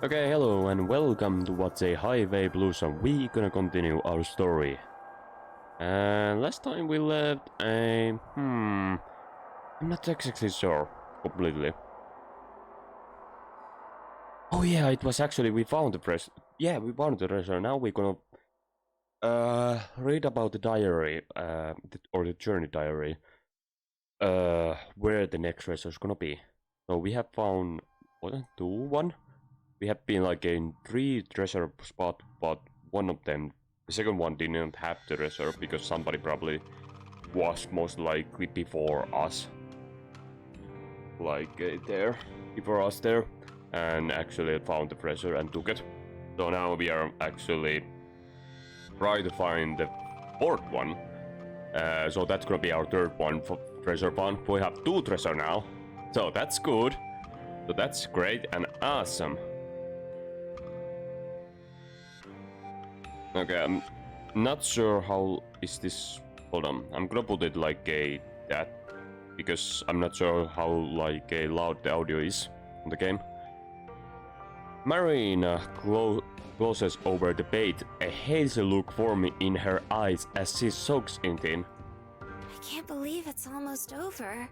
Okay, hello and welcome to What's a Highway Blues, and we gonna continue our story. And last time we left I'm not exactly sure completely. Oh yeah, it was actually we found the press. Yeah, we found the treasure. Now we're gonna read about the diary, or the journey diary. Where the next treasure is gonna be. So we have found one. We have been like in 3 treasure spot, but one of them, the second one, didn't have the treasure because somebody probably was most likely before us, like there, before us there, and actually found the treasure and took it. So now we are actually trying to find the 4th one. So that's gonna be our 3rd one for treasure fund. We have 2 treasure now, so that's good. So that's great and awesome. Okay, I'm not sure how is this. Hold on, I'm gonna put it like that because I'm not sure how like loud the audio is on the game. Marina closes over the bait, a hazy look forming in her eyes as she soaks it in. I can't believe it's almost over.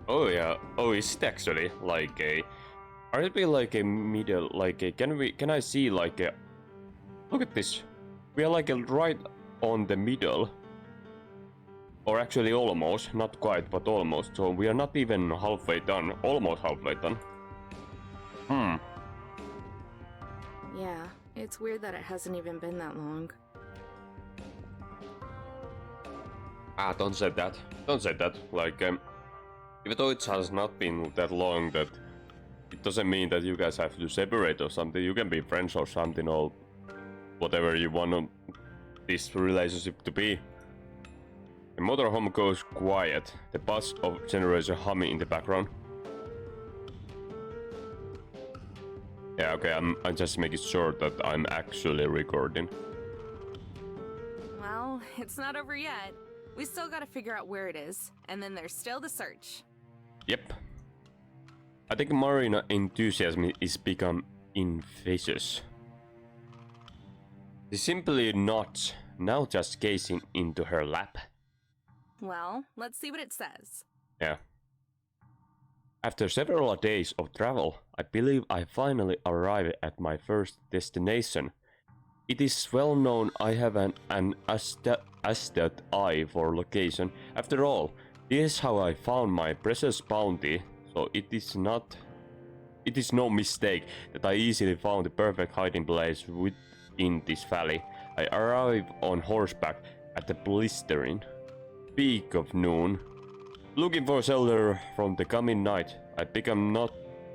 Oh yeah, oh is it actually like a? Are it be like a middle? Like a? Can I see like a? Look at this. We are like right on the middle. Or actually almost, not quite, but almost. So we are not even halfway done, almost halfway done. Yeah, it's weird that it hasn't even been that long. Ah, don't say that. Don't say that. Like, even though it has not been that long, that it doesn't mean that you guys have to separate or something. You can be friends or something, or whatever you want this relationship to be. The motorhome goes quiet, the buzz of generator humming in the background. Yeah, okay, I'm just making sure that I'm actually recording. Well, it's not over yet. We still gotta figure out where it is, and then there's still the search. Yep. I think Marina's enthusiasm is become infectious. She simply nods, now just gazing into her lap. Well, let's see what it says. Yeah. After several days of travel, I believe I finally arrived at my first destination. It is well known I have an astute eye for location. After all, this is how I found my precious bounty, so it is no mistake that I easily found the perfect hiding place within this valley. I arrived on horseback at the blistering peak of noon. Looking for shelter from the coming night, I began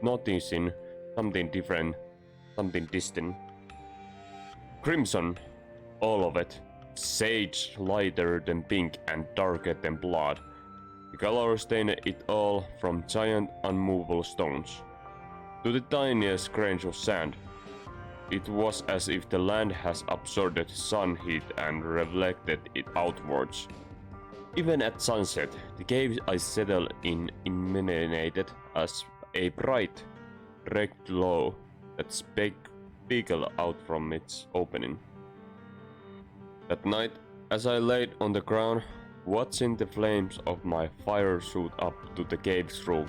noticing something different, something distant. Crimson, all of it. Sage, lighter than pink and darker than blood. The color stained it all from giant unmovable stones to the tiniest grains of sand. It was as if the land has absorbed sun heat and reflected it outwards. Even at sunset, the cave I settled in illuminated as a bright red glow that speckled out from its opening. That night, as I laid on the ground, watching the flames of my fire shoot up to the cave's roof,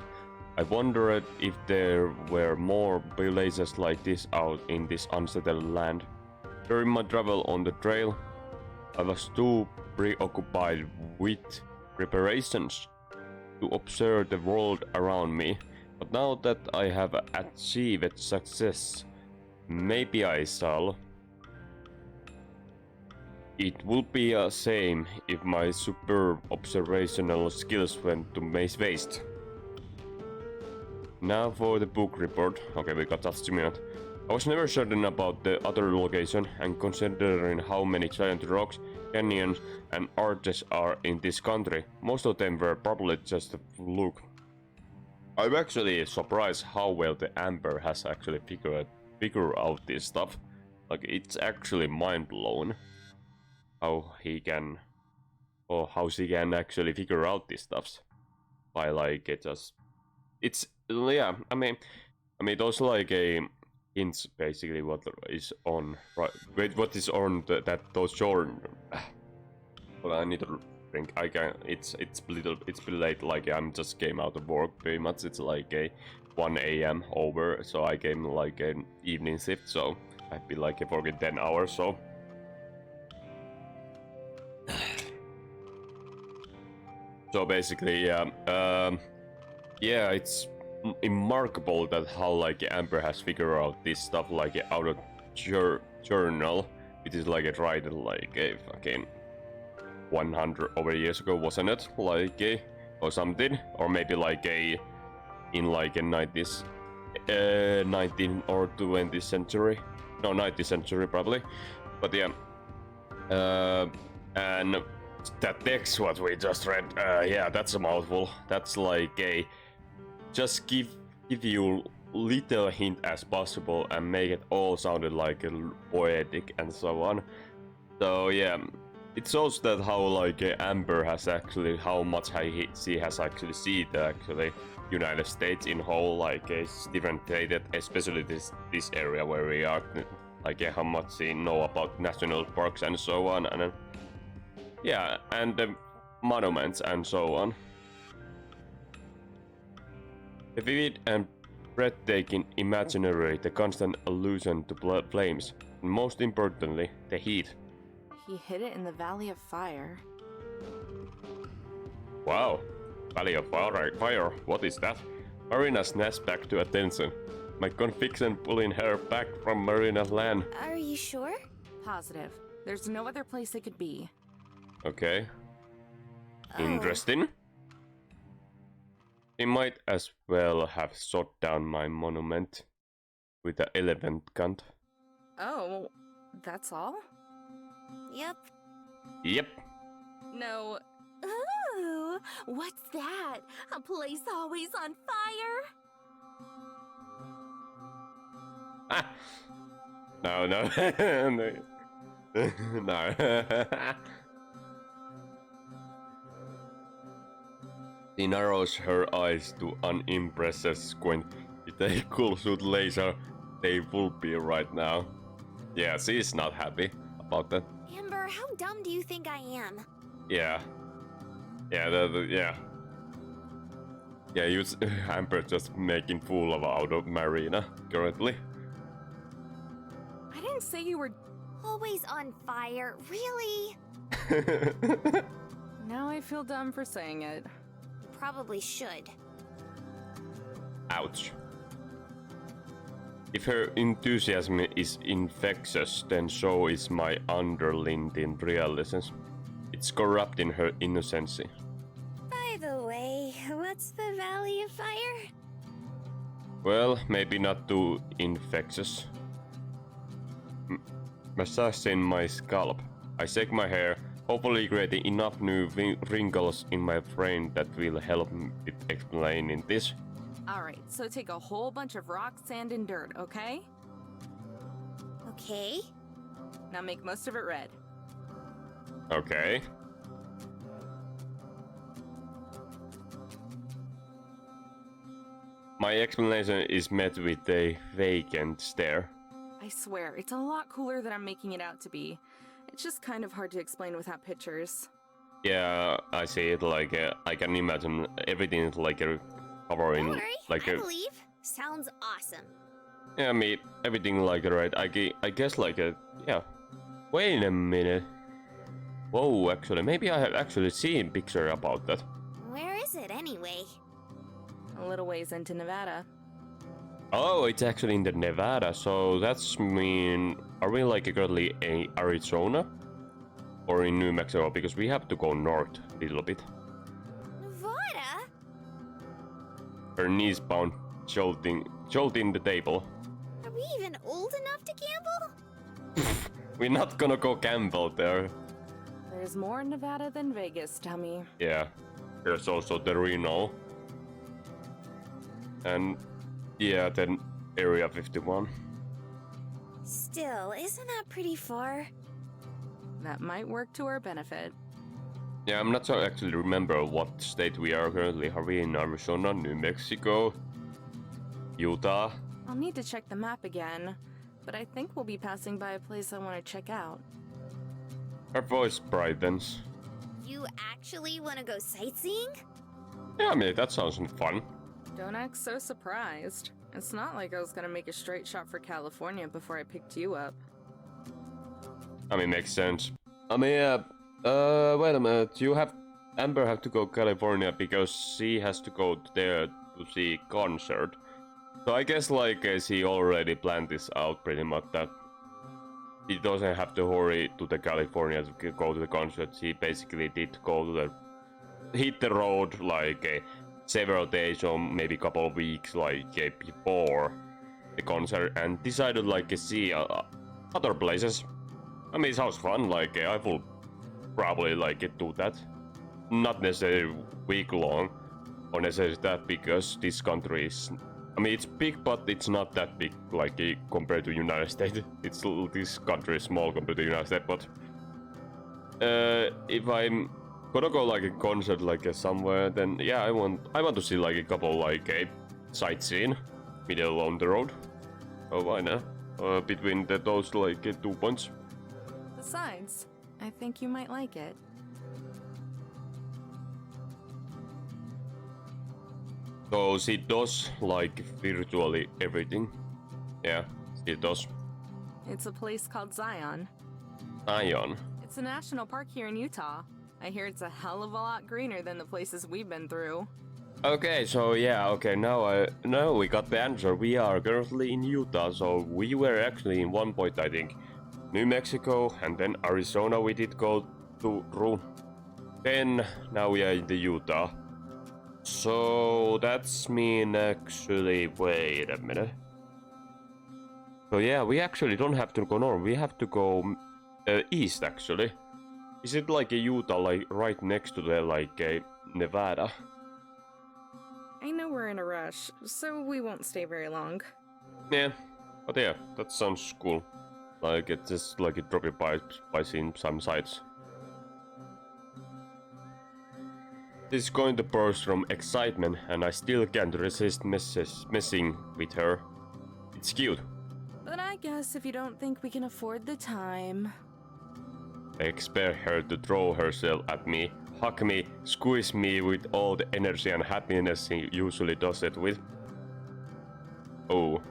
I wondered if there were more places like this out in this unsettled land. During my travel on the trail, I was too preoccupied with preparations to observe the world around me, but now that I have achieved success, maybe I shall. It would be a shame if my superb observational skills went to waste. Now for the book report. Okay, we got just a minute. I was never certain about the other location, and considering how many giant rocks, canyons, and arches are in this country, most of them were probably just a fluke. I'm actually surprised how well the Amber has actually figured out this stuff. Like, it's actually mind-blowing how he can, or how she can actually figure out these stuffs by like it's yeah. I mean, those like a hints basically what is on. Right? Wait, what is on those children? Well, I need to think. I can. It's bit late. Like I'm just came out of work. Pretty much. It's like a 1 a.m. over. So I came like an evening shift. So I've been like working 10 hours. So. So basically, yeah, it's remarkable that how like Amber has figured out this stuff like out of journal, which is like it written like a fucking 100 over years ago, wasn't it? Like or something, or maybe like in like a 90s, 19th or 20th century, no 19th century probably, but yeah, and. That text what we just read, yeah, that's a mouthful. That's like a just give you little hint as possible and make it all sounded like a poetic and so on. So yeah, it shows that how like Amber has actually how much she has actually seen the actually United States in whole, like it's differentiated, especially this area where we are, like how much she know about national parks and so on, and yeah, and the monuments and so on. The vivid and breathtaking imaginary, the constant allusion to flames, and most importantly, the heat. He hid it in the Valley of Fire. Wow, Valley of Fire, what is that? Marina snaps back to attention. My conviction pulling her back from Marina's land. Are you sure? Positive. There's no other place it could be. Okay. Oh. Interesting. He might as well have shot down my monument with the elephant gun. Oh, that's all? Yep. Yep. No. Ooh, what's that? A place always on fire? Ah. No. No. She narrows her eyes to unimpressive squint. If they could shoot laser, they would be right now. Yeah, she's not happy about that. Amber, how dumb do you think I am? Yeah. Yeah, yeah, you Amber just making fool out of Marina currently. I didn't say you were. Always on fire, really? Now I feel dumb for saying it. You probably should. Ouch. If her enthusiasm is infectious, then so is my underlying realism. It's corrupting her innocency. By the way, what's the Valley of Fire? Well, maybe not too infectious. Massaging my scalp. I shake my hair, hopefully creating enough new wrinkles in my brain that will help with explaining this. Alright, so take a whole bunch of rock, sand, and dirt, okay? Okay. Now make most of it red. Okay. My explanation is met with a vacant stare. I swear, it's a lot cooler than I'm making it out to be. It's just kind of hard to explain without pictures. Yeah, I see it like I can imagine everything is like a covering Don't worry, like I a believe. Sounds awesome. yeah, me everything like right. I guess like a yeah. Wait a minute. Whoa, actually, maybe I have actually seen picture about that. Where is it anyway? A little ways into Nevada. Oh, it's actually in the Nevada, so that's mean are we like currently in Arizona or in New Mexico? Because we have to go north a little bit. Nevada? Her knees bound, jolting the table. Are we even old enough to gamble? We're not gonna go gamble there. There's more in Nevada than Vegas, dummy. Yeah, there's also the Reno. And yeah, then Area 51. Still, isn't that pretty far? That might work to our benefit. Yeah, I'm not sure actually remember what state we are currently. Are we in Arizona, New Mexico, Utah? I'll need to check the map again, but I think we'll be passing by a place I want to check out. Her voice brightens. You actually want to go sightseeing? Yeah, I mean, that sounds fun. Don't act so surprised. It's not like I was gonna make a straight shot for California before I picked you up. I mean, makes sense. I mean, wait a minute. Amber have to go California because she has to go there to see concert. So I guess like she already planned this out pretty much that she doesn't have to hurry to the California to go to the concert. She basically did go to hit the road like several days or maybe a couple of weeks like before the concert and decided like see other places. I mean, it sounds fun. Like I will probably like do that. Not necessarily week long or necessarily that because this country is. I mean, it's big, but it's not that big like compared to United States. This country is small compared to United States, but if I'm gonna go like a concert like somewhere, then yeah, I want to see like a couple like a sightseeing middle on the road. Oh, why not? Between those like 2 points. Besides, I think you might like it. So she does like virtually everything. Yeah, she does. It's a place called Zion. Zion. It's a national park here in Utah. I hear it's a hell of a lot greener than the places we've been through. Okay, so yeah, okay, now we got the answer. We are currently in Utah, so we were actually in one point, I think, New Mexico, and then Arizona we did go through. Then now we are in the Utah. So that's mean actually, wait a minute. So yeah, we actually don't have to go north, we have to go east actually. Is it like a Utah, like right next to the like Nevada? I know we're in a rush, so we won't stay very long. Yeah, but yeah, that sounds cool. Like it's just like a drop it by seeing some sights. This is going to burst from excitement, and I still can't resist messing with her. It's cute. But I guess if you don't think we can afford the time... I expect her to throw herself at me, hug me, squeeze me with all the energy and happiness she usually does it with. Oh,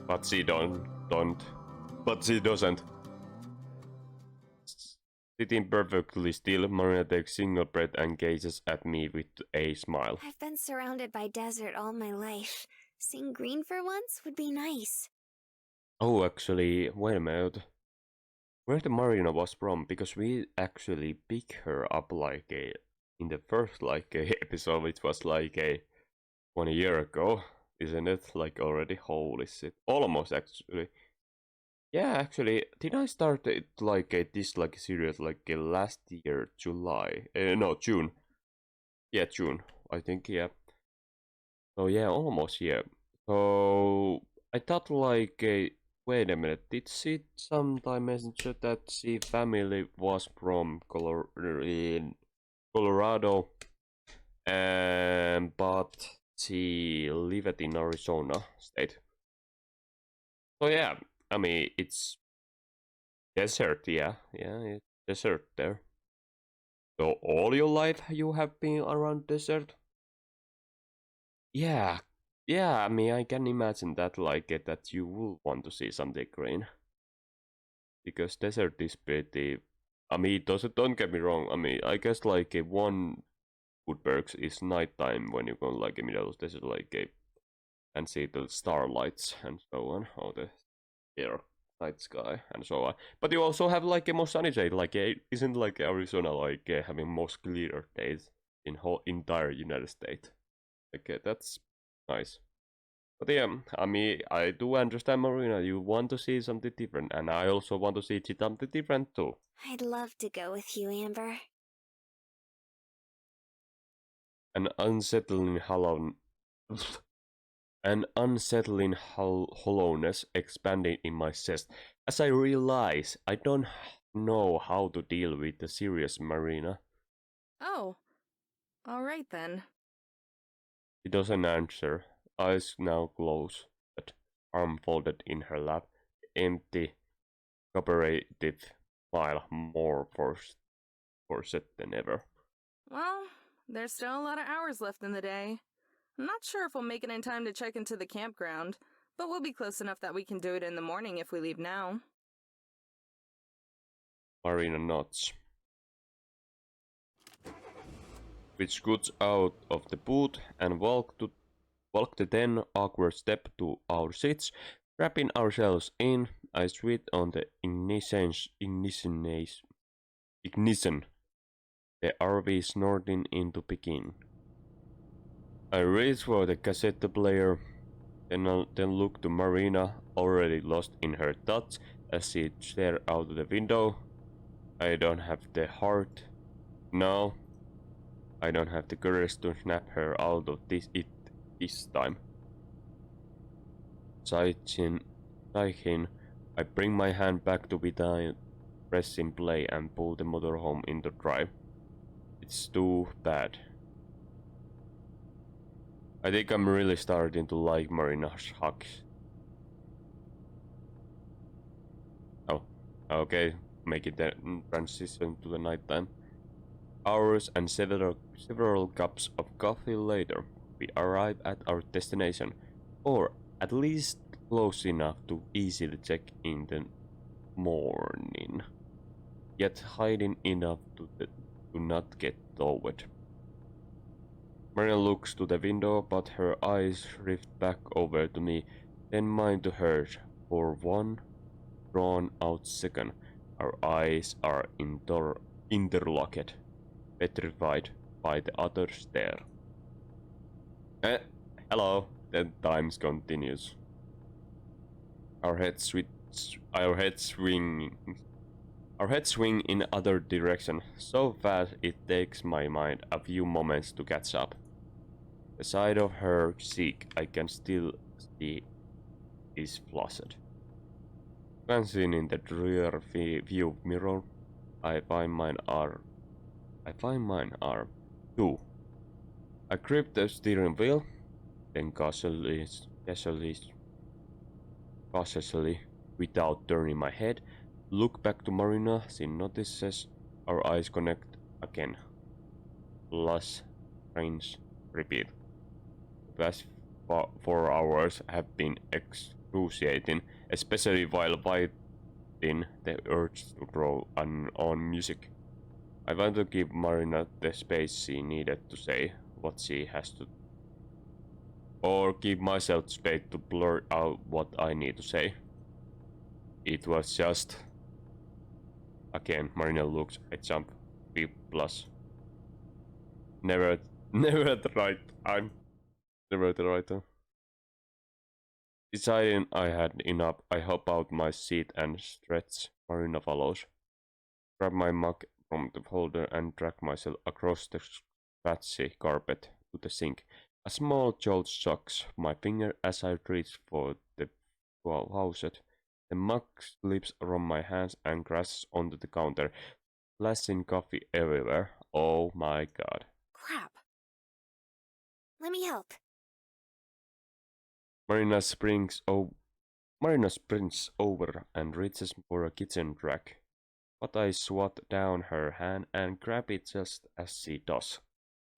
but she don't. But she doesn't. Sitting perfectly still, Marina takes single breath and gazes at me with a smile. I've been surrounded by desert all my life. Seeing green for once would be nice. Oh, actually, wait a minute. Where the Marina was from? Because we actually picked her up like in the first like episode, which was like 1 year ago, isn't it? Like already, holy shit, almost actually. Yeah, actually, did I start it like this like series like last year, July? No, June. Yeah, June. I think, yeah. So yeah, almost, yeah. So I thought like, wait a minute, did she sometime mention that she family was from Colorado, but she lived in Arizona state. So yeah, I mean it's desert, yeah, it's desert there. So all your life you have been around desert? Yeah, I mean I can imagine that like that you will want to see something green. Because desert is pretty. I mean, don't get me wrong. I mean, I guess like one good perks is nighttime when you go like in middle of desert, like and see the starlights and so on, or the clear night sky and so on. But you also have like a more sunny day. Like isn't like Arizona like having most clear days in whole entire United States? Like that's nice. But yeah, I mean, I do understand, Marina. You want to see something different, and I also want to see something different too. I'd love to go with you, Amber. An unsettling hollow, hollowness expanding in my chest as I realize I don't know how to deal with the serious Marina. Oh, alright then. He doesn't answer. Eyes now closed. arm folded in her lap, the empty, cooperative smile more forced than ever. Well, there's still a lot of hours left in the day. I'm not sure if we'll make it in time to check into the campground, but we'll be close enough that we can do it in the morning if we leave now. Marina nods, which got out of the boot and walked the 10 awkward step to our seats, wrapping ourselves in. I switched on the ignition, the RV snorting into begin. I reached for the cassette player, then looked to Marina, already lost in her thoughts, as she stared out the window. I don't have the heart. No, I don't have the courage to snap her out of this time. Sighing, I bring my hand back to behind, pressing play and pull the motorhome into drive. It's too bad. I think I'm really starting to like Marina's hugs. Oh, okay, making the transition to the nighttime. Hours and several cups of coffee later, we arrive at our destination, or at least close enough to easily check in the morning, yet hiding enough to not get towed. Marina looks to the window, but her eyes drift back over to me, then mine to hers. For one drawn-out second, our eyes are interlocked, petrified by the other stare. Hello. Then time continues. Our heads swing in other direction, so fast it takes my mind a few moments to catch up. The side of her cheek I can still see is flustered. Glancing in the rear view mirror, I find mine are too. I grip the steering wheel, then cautiously, without turning my head, look back to Marina. She notices our eyes connect again. Plus, trains repeat. The past 4 hours have been excruciating, especially while fighting the urge to throw on music. I want to give Marina the space she needed to say what she has to, or give myself space to blurt out what I need to say. It was just... Again, Marina looks a jump B+. Never at the right time. Never at the right time. Deciding I had enough, I hop out my seat and stretch. Marina follows. Grab my mug from the holder and drag myself across the scratchy carpet to the sink. A small jolt shocks my finger as I reach for the faucet. The mug slips from my hands and crashes onto the counter, splashing coffee everywhere. Oh my god. Crap. Let me help. Marina sprints over and reaches for a kitchen rag, but I swat down her hand and grab it just as she does.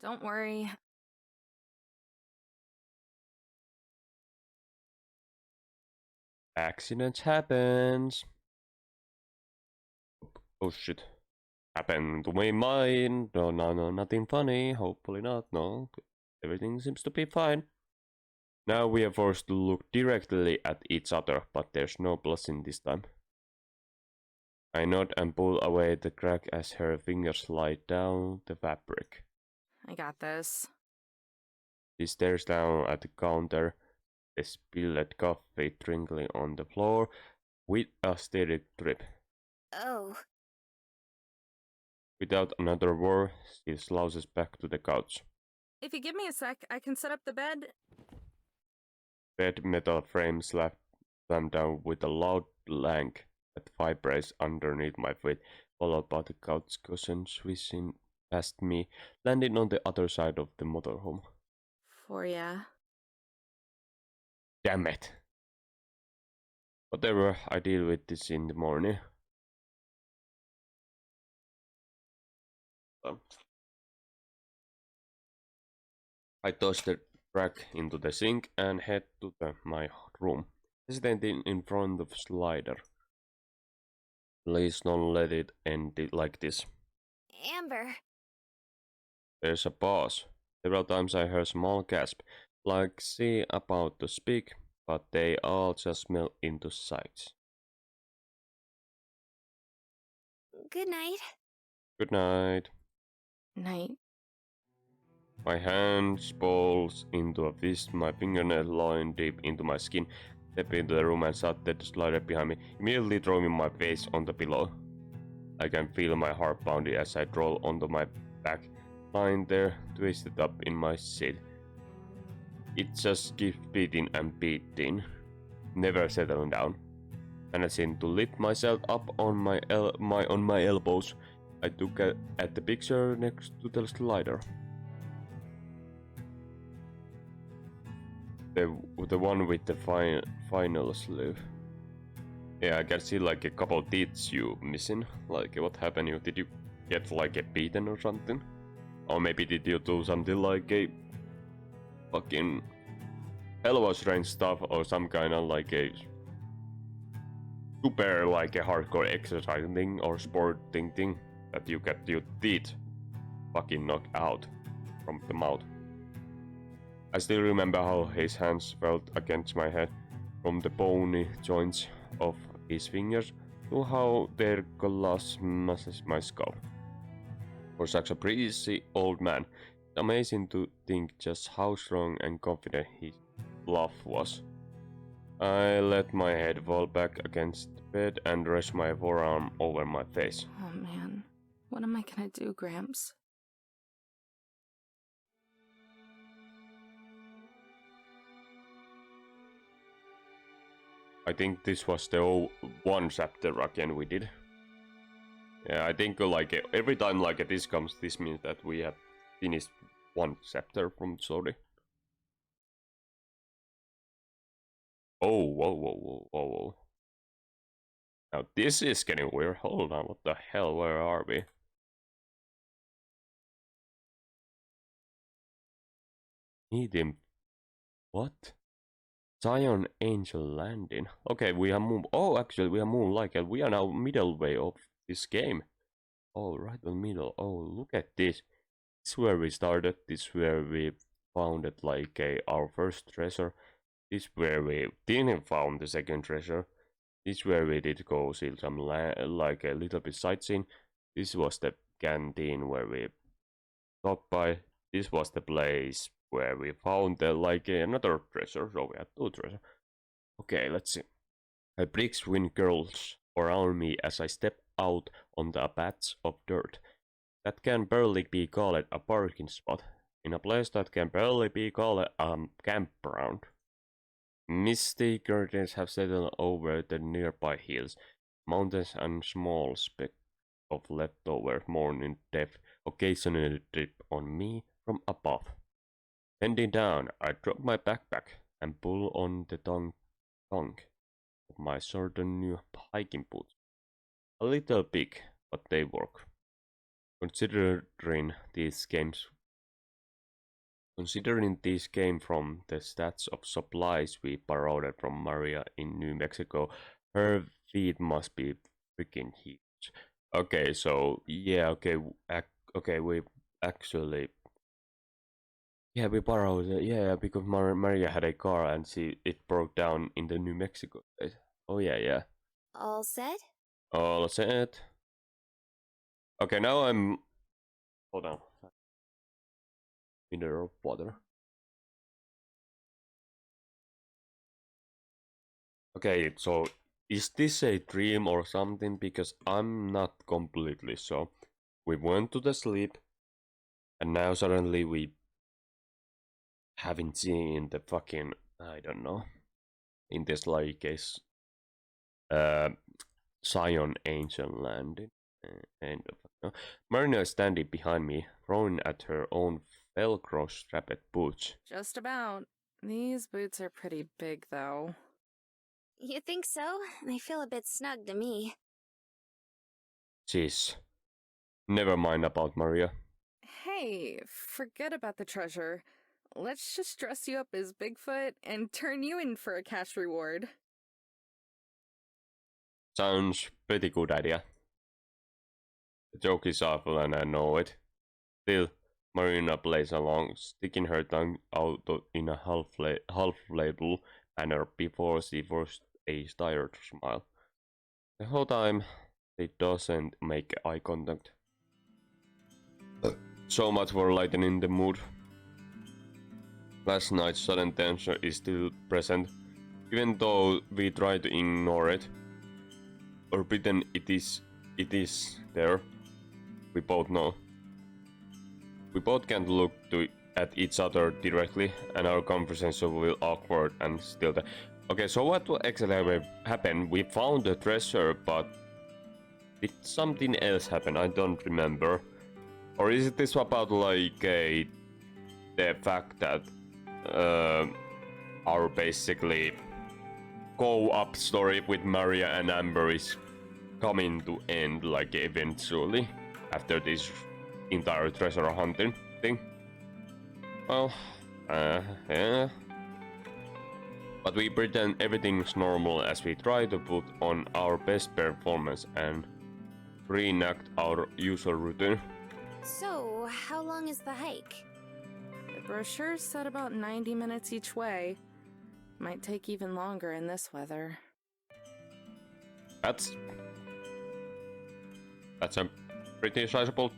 Don't worry. Accidents happens. Oh shit. Happened to me, mine. No, nothing funny. Hopefully not, no. Everything seems to be fine. Now we are forced to look directly at each other, but there's no blushing this time. I nod and pull away the crack as her fingers slide down the fabric. I got this. She stares down at the counter, the spilled coffee trickling on the floor with a steady drip. Oh, Without another word, she slouches back to the couch. If you give me a sec, I can set up the bed. Red metal frame slammed down with a loud clang that vibrates underneath my feet, followed by the couch cushion swishing past me, landing on the other side of the motorhome. For ya. Damn it! Whatever, I deal with this in the morning. I toss the rack into the sink and head to my room, hesitating in front of slider. Please don't let it end like this. Amber. There's a pause. Several times I heard small gasp, like she about to speak, but they all just melt into sight. Good night. Good night. Night. My hand falls into a fist, my fingernail line deep into my skin. Step into the room and shut the slider behind me, immediately throwing my face on the pillow. I can feel my heart pounding as I roll onto my back, lying there, twisted up in my seat. It just keeps beating and beating, never settling down. Managing to lift myself up on my elbows, I took at the picture next to the slider. The one with the final sleeve. Yeah, I can see like a couple teeth you missing. Like, what happened? Did you get like a beaten or something? Or maybe did you do something like a fucking hell strange stuff or some kind of like a super like a hardcore exercising thing or sporting thing that you get your teeth fucking knocked out from the mouth. I still remember how his hands felt against my head, from the bony joints of his fingers to how their claws massaged my scalp. For such a breezy old man, it's amazing to think just how strong and confident his bluff was. I let my head fall back against the bed and rest my forearm over my face. Oh man. What am I gonna do, Gramps? I think this was the one chapter again we did. Yeah, I think like every time like this comes, this means that we have finished one chapter from the story. Oh, whoa. Now this is getting weird. Hold on, what the hell? Where are we? Need him. What? Zion Angel Landing. Okay, we have moved. Oh, actually, we have moved like we are now middle way of this game. Oh, right in the middle. Oh, look at this. This is where we started. This is where we founded like our first treasure. This is where we didn't found the second treasure. This is where we did go see some like a little bit sightseeing. This was the canteen where we stopped by. This was the place where we found like another treasure. So we had two treasures. Okay, let's see. A bricks wind curls around me as I step out on the patch of dirt that can barely be called a parking spot, in a place that can barely be called a campground. Misty curtains have settled over the nearby hills, mountains and small speck of leftover morning dew occasionally drip on me from above. Bending down, I drop my backpack and pull on the tongue of my certain new hiking boots. A little big, but they work. Considering these came from the stacks of supplies we borrowed from Maria in New Mexico, her feet must be freaking huge. Okay, so yeah, okay, we actually, yeah, we borrowed it, yeah, because Maria had a car and it broke down in the New Mexico state. Oh yeah. All set? All set. Okay, now I'm. Hold on. Mineral water. Okay, so is this a dream or something? Because I'm not completely sure. We went to the sleep, and now suddenly we haven't seen the fucking, I don't know, in this like case, Zion Ancient Landing. And Marina is standing behind me, throwing at her own Velcro strapped boots. Just about. These boots are pretty big, though. You think so? They feel a bit snug to me. Jeez. Never mind about Maria. Hey, forget about the treasure. Let's just dress you up as Bigfoot and turn you in for a cash reward. Sounds pretty good idea. The joke is awful and I know it. Still, Marina plays along, sticking her tongue out in a half-label manner before she forced a tired smile. The whole time, she doesn't make eye contact. So much for lightening the mood. Last night's sudden tension is still present, even though we try to ignore it or pretend it is there. We both know. We both can't look at each other directly, and our conversation will be awkward and still there. Okay, so what exactly happened? We found the treasure, but did something else happen? I don't remember. Or is it this about like the fact that our basically go-up story with Maria and Amber is coming to end like eventually after this entire treasure hunting thing? Well, yeah. But we pretend everything's normal as we try to put on our best performance and reenact our usual routine. So, how long is the hike? The brochure said about 90 minutes each way. Might take even longer in this weather. That's a pretty sizable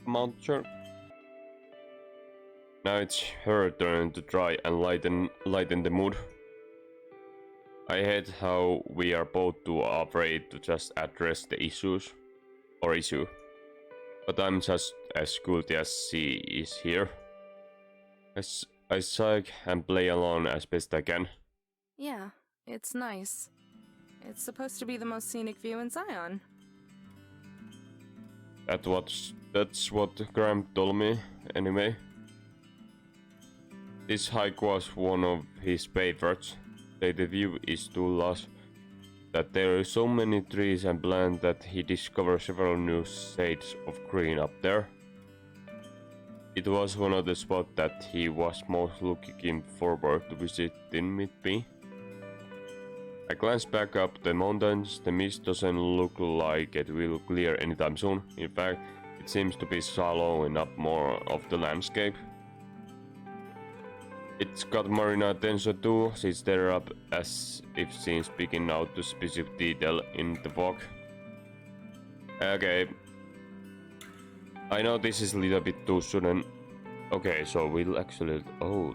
amount, sure. Now it's her turn to try and lighten the mood. I hate how we are both too afraid to just address the issue. But I'm just as good as she is here. I suck and play along as best I can. Yeah, it's nice. It's supposed to be the most scenic view in Zion. That's what Graham told me, anyway. This hike was one of his favorites. The view is too lush, that there are so many trees and plants that he discovered several new shades of green up there. It was one of the spots that he was most looking forward to visiting with me. I glanced back up the mountains. The mist doesn't look like it will clear anytime soon. In fact, it seems to be swallowing up more of the landscape. It's got Marina's attention too. She stared up as if she's speaking out to specific detail in the fog. Okay. I know this is a little bit too sudden. Okay, so we'll actually... Oh,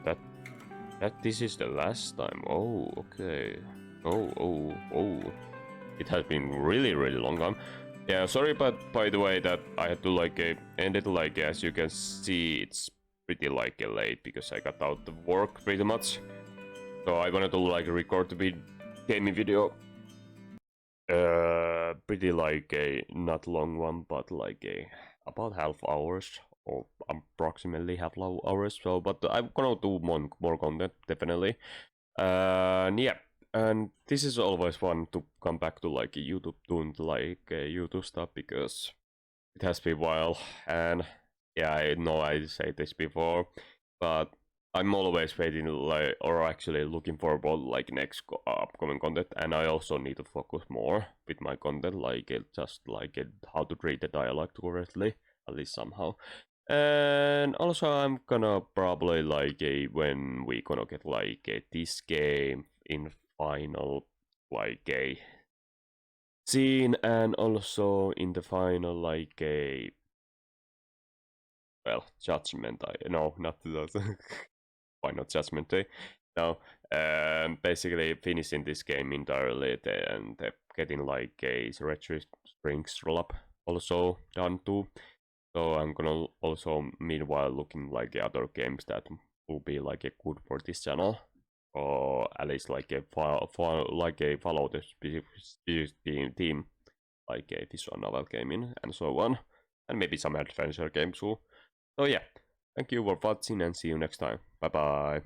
this is the last time. Oh, okay. Oh. It has been really long time. Yeah, sorry, but by the way that I had to end it as you can see, it's pretty late because I got out of work pretty much. So I wanted to record the gaming video. Pretty a not long one, but about half hours or approximately half hours. So, but I'm gonna do more content definitely. Yeah. And this is always fun to come back to YouTube, doing YouTube stuff, because it has been a while. And yeah, I know I said this before, but I'm always waiting or actually looking forward next upcoming content. And I also need to focus more with my content, how to read the dialogue correctly, at least somehow. And also I'm gonna probably when we gonna get this game in final a scene, and also in the final judgment. No, not that. Why not judgment day? No, basically finishing this game entirely and getting a retro strings roll up also done too. So I'm gonna also meanwhile looking other games that will be good for this channel, or at least follow the specific theme, a visual novel gaming and so on, and maybe some adventure games too. So yeah, thank you for watching and see you next time. Bye bye.